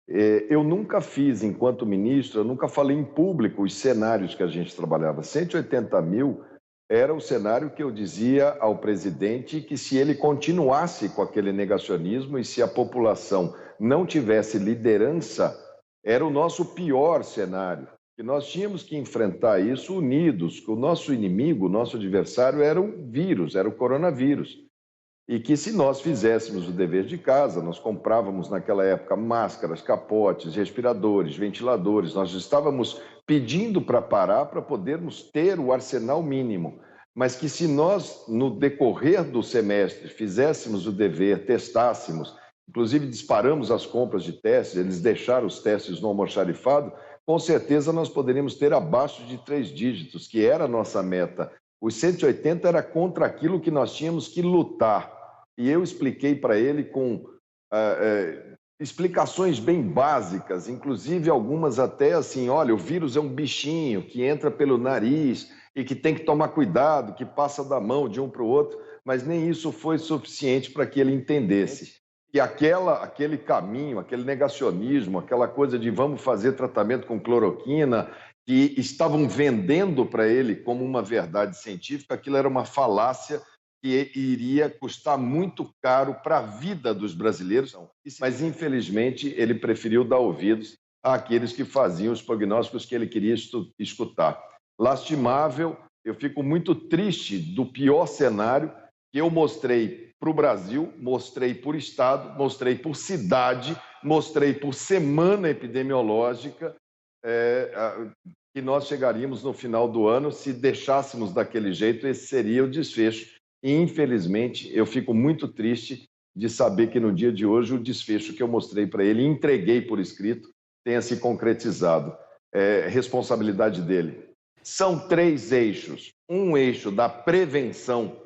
Eu nunca fiz, enquanto ministro, eu nunca falei em público os cenários que a gente trabalhava. 180 mil era o cenário que eu dizia ao presidente que, se ele continuasse com aquele negacionismo e se a população não tivesse liderança, era o nosso pior cenário. E nós tínhamos que enfrentar isso unidos, que o nosso inimigo, o nosso adversário era o vírus, era o coronavírus. E que, se nós fizéssemos o dever de casa, nós comprávamos naquela época máscaras, capotes, respiradores, ventiladores, nós estávamos pedindo para parar para podermos ter o arsenal mínimo. Mas que, se nós, no decorrer do semestre, fizéssemos o dever, testássemos, inclusive disparamos as compras de testes, eles deixaram os testes no almoxarifado, com certeza nós poderíamos ter abaixo de 3 dígitos, que era a nossa meta. Os 180 era contra aquilo que nós tínhamos que lutar. E eu expliquei para ele com explicações bem básicas, inclusive algumas até assim: olha, o vírus é um bichinho que entra pelo nariz e que tem que tomar cuidado, que passa da mão de um para o outro, mas nem isso foi suficiente para que ele entendesse que aquele caminho, aquele negacionismo, aquela coisa de vamos fazer tratamento com cloroquina, que estavam vendendo para ele como uma verdade científica, aquilo era uma falácia que iria custar muito caro para a vida dos brasileiros, mas infelizmente ele preferiu dar ouvidos àqueles que faziam os prognósticos que ele queria escutar. Lastimável, eu fico muito triste do pior cenário que eu mostrei para o Brasil, mostrei por estado, mostrei por cidade, mostrei por semana epidemiológica, que nós chegaríamos no final do ano. Se deixássemos daquele jeito, esse seria o desfecho. E, infelizmente, eu fico muito triste de saber que no dia de hoje o desfecho que eu mostrei para ele, entreguei por escrito, tenha se concretizado. É responsabilidade dele. São 3 eixos. Um eixo da prevenção.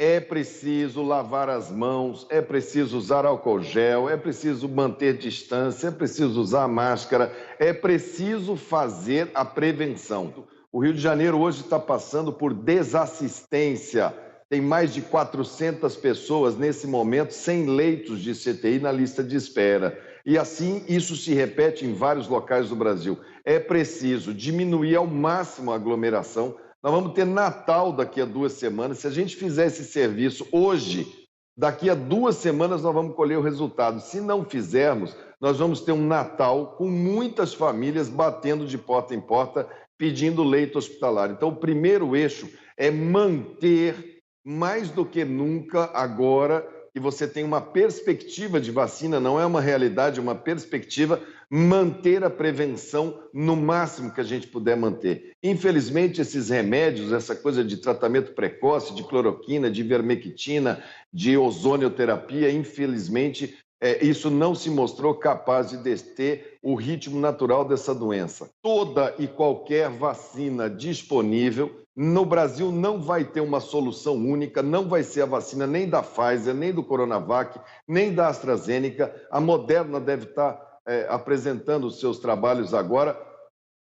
É preciso lavar as mãos, é preciso usar álcool gel, é preciso manter distância, é preciso usar máscara, é preciso fazer a prevenção. O Rio de Janeiro hoje está passando por desassistência. Tem mais de 400 pessoas nesse momento sem leitos de CTI na lista de espera. E assim isso se repete em vários locais do Brasil. É preciso diminuir ao máximo a aglomeração. Nós vamos ter Natal daqui a 2 semanas. Se a gente fizer esse serviço hoje, daqui a 2 semanas nós vamos colher o resultado. Se não fizermos, nós vamos ter um Natal com muitas famílias batendo de porta em porta, pedindo leito hospitalar. Então, o primeiro eixo é manter, mais do que nunca agora, que você tem uma perspectiva de vacina, não é uma realidade, é uma perspectiva, manter a prevenção no máximo que a gente puder manter. Infelizmente, esses remédios, essa coisa de tratamento precoce, de cloroquina, de ivermectina, de ozonioterapia, infelizmente, isso não se mostrou capaz de deter o ritmo natural dessa doença. Toda e qualquer vacina disponível, no Brasil não vai ter uma solução única, não vai ser a vacina nem da Pfizer, nem do Coronavac, nem da AstraZeneca. A Moderna deve estar apresentando os seus trabalhos agora,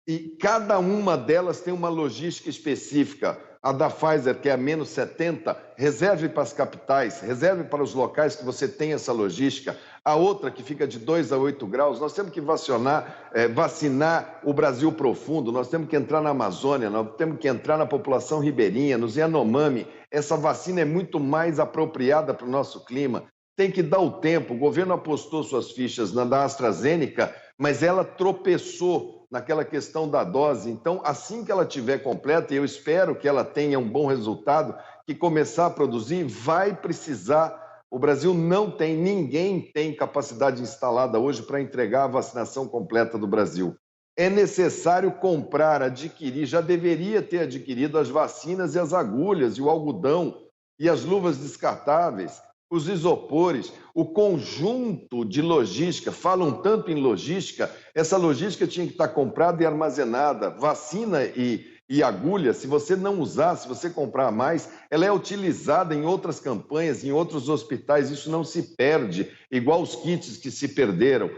e cada uma delas tem uma logística específica. A da Pfizer, que é a menos 70, reserve para as capitais, reserve para os locais que você tem essa logística. A outra, que fica de 2 a 8 graus, nós temos que vacinar o Brasil profundo, nós temos que entrar na Amazônia, nós temos que entrar na população ribeirinha, nos Yanomami. Essa vacina é muito mais apropriada para o nosso clima. Tem que dar o tempo. O governo apostou suas fichas na da AstraZeneca, mas ela tropeçou naquela questão da dose. Então, assim que ela estiver completa, e eu espero que ela tenha um bom resultado, que começar a produzir, vai precisar. O Brasil não tem, ninguém tem capacidade instalada hoje para entregar a vacinação completa do Brasil. É necessário comprar, adquirir, já deveria ter adquirido as vacinas e as agulhas, e o algodão, e as luvas descartáveis, os isopores, o conjunto de logística. Falam tanto em logística, essa logística tinha que estar comprada e armazenada. Vacina e agulha, se você não usar, se você comprar mais, ela é utilizada em outras campanhas, em outros hospitais, isso não se perde, igual os kits que se perderam.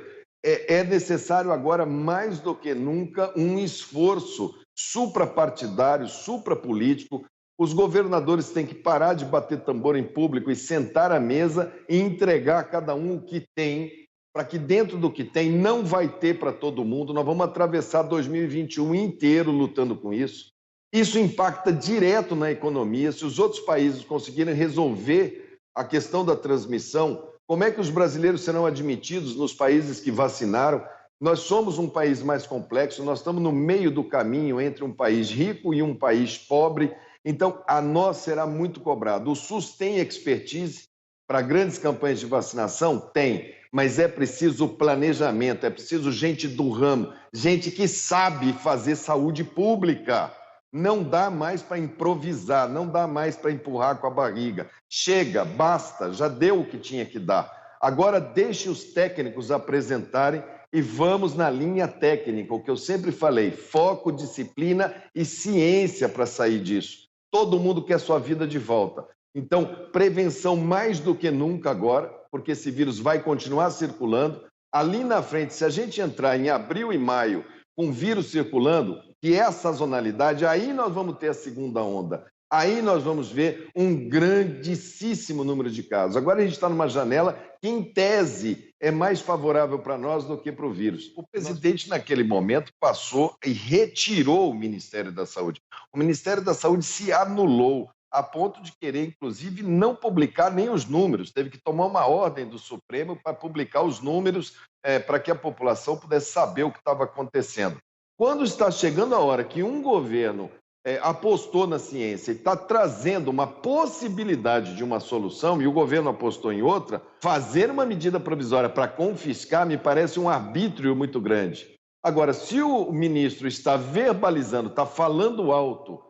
É necessário agora, mais do que nunca, um esforço suprapartidário, suprapolítico. Os governadores têm que parar de bater tambor em público e sentar à mesa e entregar a cada um o que tem para que dentro do que tem não vai ter para todo mundo. Nós vamos atravessar 2021 inteiro lutando com isso. Isso impacta direto na economia. Se os outros países conseguirem resolver a questão da transmissão, como é que os brasileiros serão admitidos nos países que vacinaram? Nós somos um país mais complexo, nós estamos no meio do caminho entre um país rico e um país pobre, então a nós será muito cobrado. O SUS tem expertise para grandes campanhas de vacinação? Tem, mas é preciso planejamento, é preciso gente do ramo, gente que sabe fazer saúde pública. Não dá mais para improvisar, não dá mais para empurrar com a barriga. Chega, basta, já deu o que tinha que dar. Agora deixe os técnicos apresentarem e vamos na linha técnica, o que eu sempre falei, foco, disciplina e ciência para sair disso. Todo mundo quer sua vida de volta. Então, prevenção mais do que nunca agora, porque esse vírus vai continuar circulando. Ali na frente, se a gente entrar em abril e maio com vírus circulando, que é a sazonalidade, aí nós vamos ter a segunda onda. Aí nós vamos ver um grandíssimo número de casos. Agora a gente está numa janela que, em tese, é mais favorável para nós do que para o vírus. O presidente, naquele momento, passou e retirou o Ministério da Saúde. O Ministério da Saúde se anulou, a ponto de querer, inclusive, não publicar nem os números. Teve que tomar uma ordem do Supremo para publicar os números para que a população pudesse saber o que estava acontecendo. Quando está chegando a hora que um governo apostou na ciência e está trazendo uma possibilidade de uma solução e o governo apostou em outra, fazer uma medida provisória para confiscar me parece um arbítrio muito grande. Agora, se o ministro está verbalizando, está falando alto,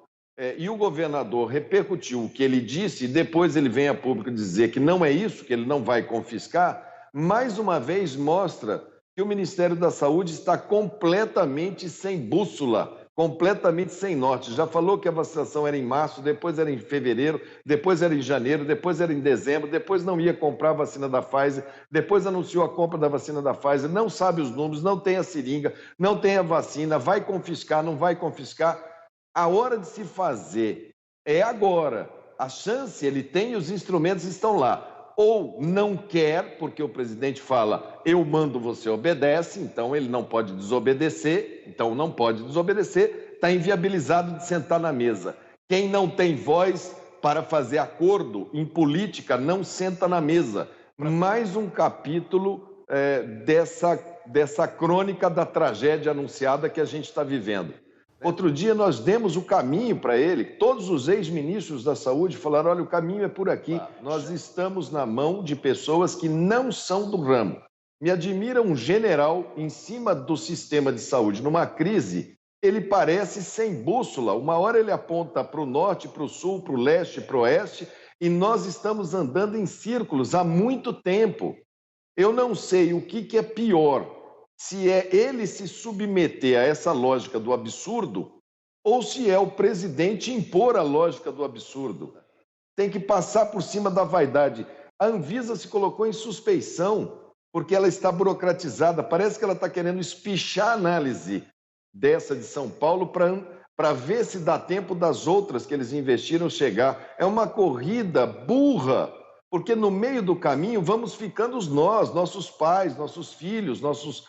e o governador repercutiu o que ele disse e depois ele vem a público dizer que não é isso, que ele não vai confiscar, mais uma vez mostra que o Ministério da Saúde está completamente sem bússola, completamente sem norte. Já falou que a vacinação era em março, depois era em fevereiro, depois era em janeiro, depois era em dezembro, depois não ia comprar a vacina da Pfizer, depois anunciou a compra da vacina da Pfizer, não sabe os números, não tem a seringa, não tem a vacina, vai confiscar, não vai confiscar. A hora de se fazer é agora. A chance, ele tem, os instrumentos estão lá. Ou não quer, porque o presidente fala, eu mando, você obedece, então ele não pode desobedecer, está inviabilizado de sentar na mesa. Quem não tem voz para fazer acordo em política não senta na mesa. Mais um capítulo dessa crônica da tragédia anunciada que a gente está vivendo. Outro dia nós demos o caminho para ele, todos os ex-ministros da saúde falaram, olha, o caminho é por aqui, nós estamos na mão de pessoas que não são do ramo. Me admira um general em cima do sistema de saúde, numa crise, ele parece sem bússola, uma hora ele aponta para o norte, para o sul, para o leste, para o oeste, e nós estamos andando em círculos há muito tempo. Eu não sei o que é pior, se é ele se submeter a essa lógica do absurdo ou se é o presidente impor a lógica do absurdo. Tem que passar por cima da vaidade. A Anvisa se colocou em suspeição porque ela está burocratizada. Parece que ela está querendo espichar a análise dessa de São Paulo para ver se dá tempo das outras que eles investiram chegar. É uma corrida burra, porque no meio do caminho vamos ficando nós, nossos pais, nossos filhos, nossos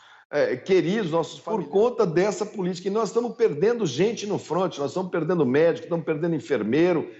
queridos, nossos familiares, por conta dessa política. E nós estamos perdendo gente no fronte, nós estamos perdendo médico, estamos perdendo enfermeiro.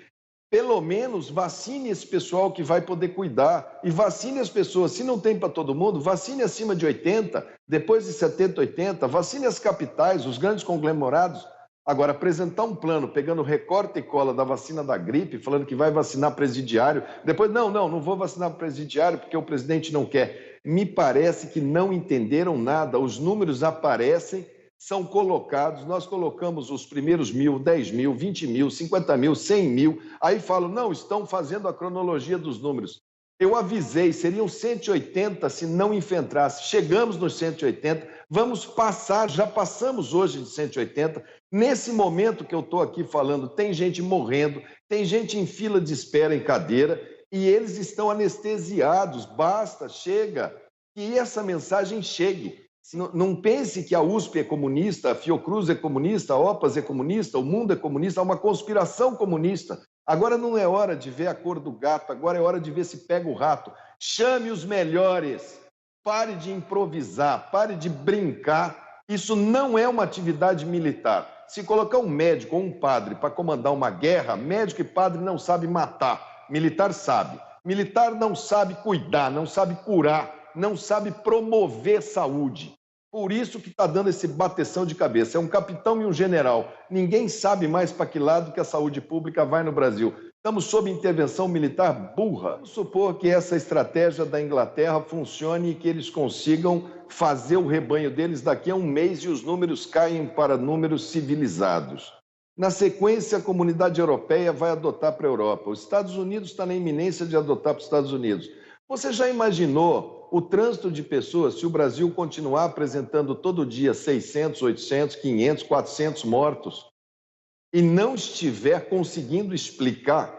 Pelo menos vacine esse pessoal que vai poder cuidar. E vacine as pessoas, se não tem para todo mundo, vacine acima de 80, depois de 70, 80, vacine as capitais, os grandes conglomerados. Agora, apresentar um plano pegando recorte e cola da vacina da gripe, falando que vai vacinar presidiário, depois, não vou vacinar presidiário porque o presidente não quer. Me parece que não entenderam nada, os números aparecem, são colocados, nós colocamos os primeiros 1.000, 10.000, 20.000, 50.000, 100.000, aí falam, não, estão fazendo a cronologia dos números. Eu avisei, seriam 180 se não enfrentasse. Chegamos nos 180, vamos passar, já passamos hoje de 180. Nesse momento que eu estou aqui falando, tem gente morrendo, tem gente em fila de espera em cadeira e eles estão anestesiados. Basta, chega, que essa mensagem chegue. Não pense que a USP é comunista, a Fiocruz é comunista, a OPAS é comunista, o mundo é comunista, há uma conspiração comunista. Agora não é hora de ver a cor do gato, agora é hora de ver se pega o rato. Chame os melhores, Pare de improvisar, pare de brincar. Isso não é uma atividade militar. Se colocar um médico ou um padre para comandar uma guerra, médico e padre não sabem matar, militar sabe. Militar não sabe cuidar, não sabe curar, não sabe promover saúde. Por isso que está dando esse bateção de cabeça. É um capitão e um general. Ninguém sabe mais para que lado que a saúde pública vai no Brasil. Estamos sob intervenção militar burra. Vamos supor que essa estratégia da Inglaterra funcione e que eles consigam fazer o rebanho deles daqui a um mês e os números caem para números civilizados. Na sequência, a comunidade europeia vai adotar para a Europa. Os Estados Unidos está na iminência de adotar para os Estados Unidos. Você já imaginou o trânsito de pessoas se o Brasil continuar apresentando todo dia 600, 800, 500, 400 mortos e não estiver conseguindo explicar?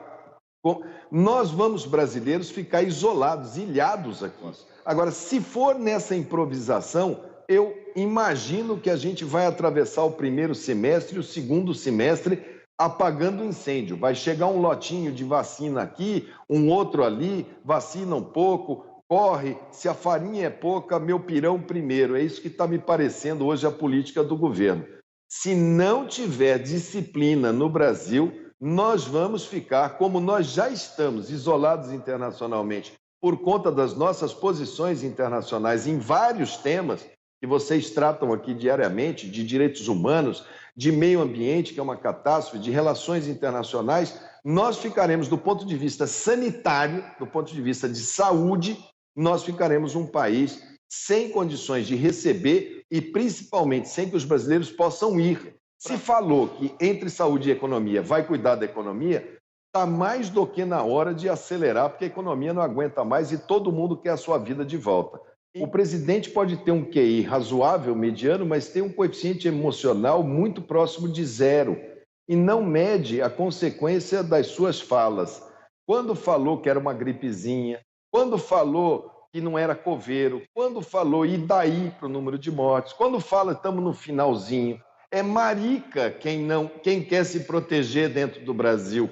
Nós vamos, brasileiros, ficar isolados, ilhados aqui. Agora, se for nessa improvisação, eu imagino que a gente vai atravessar o primeiro semestre e o segundo semestre apagando o incêndio. Vai chegar um lotinho de vacina aqui, um outro ali, vacina um pouco, corre. Se a farinha é pouca, meu pirão primeiro. É isso que está me parecendo hoje a política do governo. Se não tiver disciplina no Brasil, nós vamos ficar, como nós já estamos, isolados internacionalmente, por conta das nossas posições internacionais em vários temas que vocês tratam aqui diariamente, de direitos humanos, de meio ambiente, que é uma catástrofe, de relações internacionais, nós ficaremos, do ponto de vista sanitário, do ponto de vista de saúde, nós ficaremos um país sem condições de receber e, principalmente, sem que os brasileiros possam ir. Se falou que entre saúde e economia vai cuidar da economia, está mais do que na hora de acelerar, porque a economia não aguenta mais e todo mundo quer a sua vida de volta. O presidente pode ter um QI razoável, mediano, mas tem um coeficiente emocional muito próximo de zero e não mede a consequência das suas falas. Quando falou que era uma gripezinha, quando falou que não era coveiro, quando falou e daí para o número de mortes, quando fala estamos no finalzinho, é marica quem quer se proteger dentro do Brasil.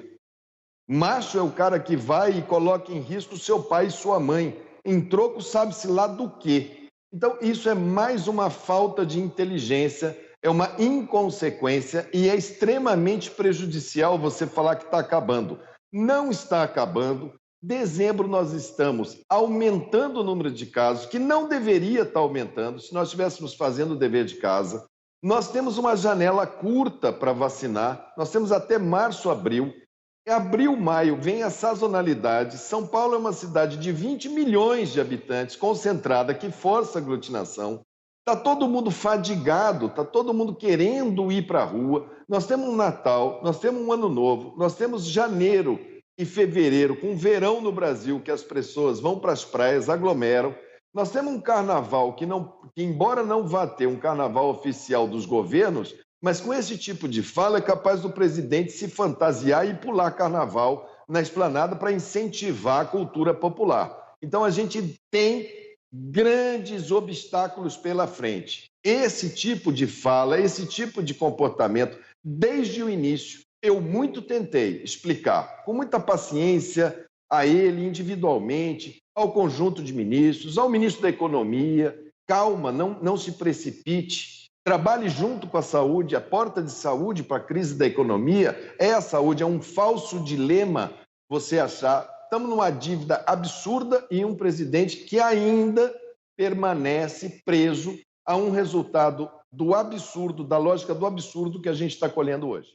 Macho é o cara que vai e coloca em risco seu pai e sua mãe, em troco sabe-se lá do quê. Então, isso é mais uma falta de inteligência, é uma inconsequência e é extremamente prejudicial você falar que está acabando. Não está acabando. Dezembro nós estamos aumentando o número de casos, que não deveria estar aumentando se nós estivéssemos fazendo o dever de casa. Nós temos uma janela curta para vacinar, nós temos até março, abril. Abril, maio, vem a sazonalidade. São Paulo é uma cidade de 20 milhões de habitantes, concentrada, que força a aglutinação. Está todo mundo fadigado, está todo mundo querendo ir para a rua. Nós temos um Natal, nós temos um Ano Novo, nós temos janeiro e fevereiro, com verão no Brasil, que as pessoas vão para as praias, aglomeram. Nós temos um carnaval que embora não vá ter um carnaval oficial dos governos, mas com esse tipo de fala é capaz do presidente se fantasiar e pular carnaval na esplanada para incentivar a cultura popular. Então a gente tem grandes obstáculos pela frente. Esse tipo de fala, esse tipo de comportamento, desde o início, eu muito tentei explicar com muita paciência a ele individualmente, ao conjunto de ministros, ao ministro da Economia. Calma, não se precipite. Trabalhe junto com a saúde, a porta de saúde para a crise da economia é a saúde, é um falso dilema você achar. Estamos numa dívida absurda e um presidente que ainda permanece preso a um resultado do absurdo, da lógica do absurdo que a gente está colhendo hoje.